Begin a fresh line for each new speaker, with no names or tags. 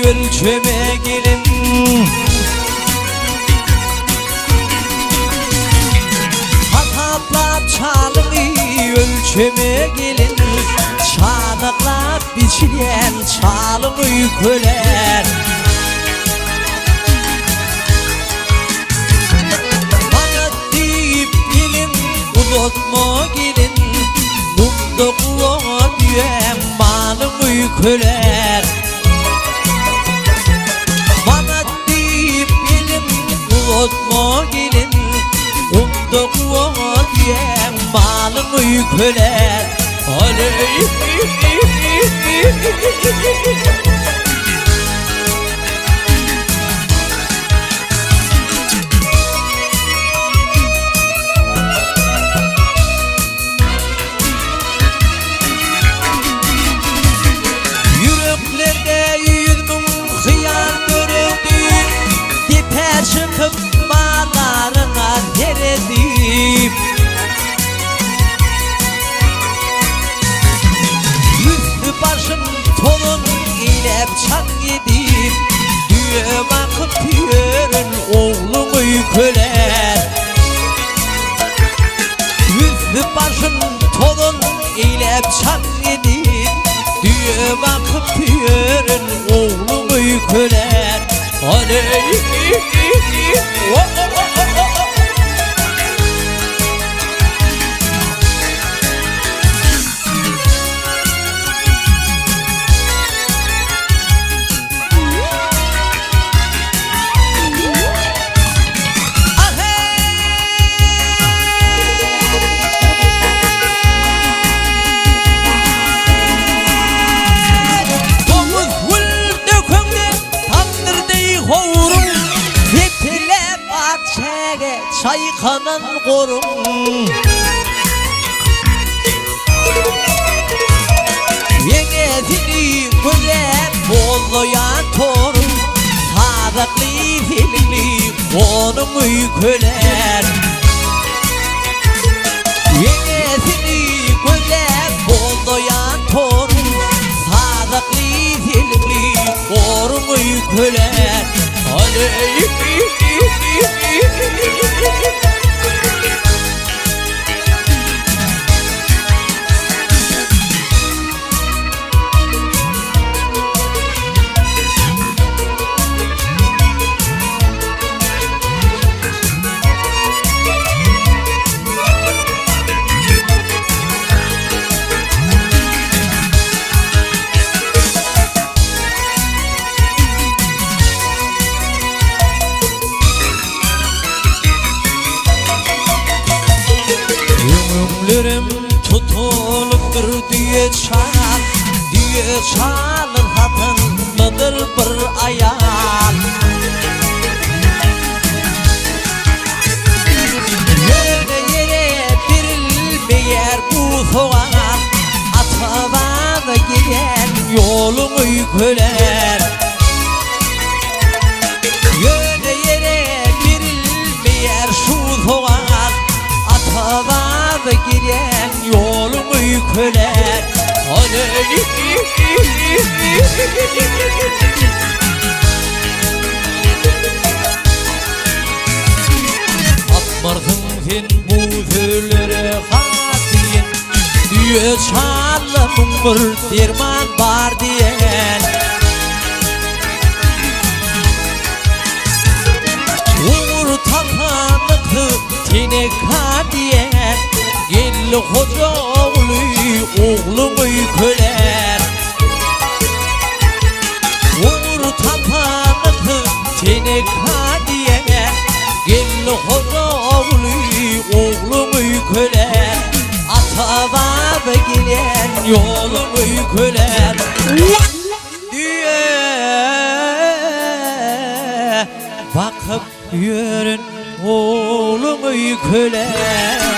ölçeme gelin. Hataplap çalımı ölçeme gelin. Çanaklap biçilen çalımı köler. Bana deyip gelin, uzatma gelin. Mumda kuva diyen malımı köler. Bana deyip gelin, uzatma gelin. Mumda kuva diyen malımı köler. Aley. Yüreklerde yüzüm hıyar göründü. Diper çıkıp bağlarına deredim. Başım tonun ile bıçak yedim. Düğüm akıp yürün oğlumu köler. Üstü başım tonun ile bıçak yedim. Düğüm akıp yürün oğlumu köler. Aley. Çaykanan korun. Yengesini gören bollayan torun. Sadıklı filmli onumu köler. Yengesini gören bollayan torun. Sadıklı filmli onumu köler. Aley. Ömrüm tutulupdur diye çalır hatın mıdır bir ayal. Yere yere birilmeyer bu soğan. Atavada giden yolumu köler. Yere yere birilmeyer şu soğan. Atavada giden yolumu köler. Aley. Atmarsın sen bu söylere hatiyen. Düğe çalımın bir derman var diyen. Uğur tatanıkı tenek diyen. Gelli hoca oğlumu köler. Uğur tapanıkı tenek diyen. Gelli hoca oğlumu köler. Atavada gelen yolumu köler. Diye bakıp yürün oğlumu köler.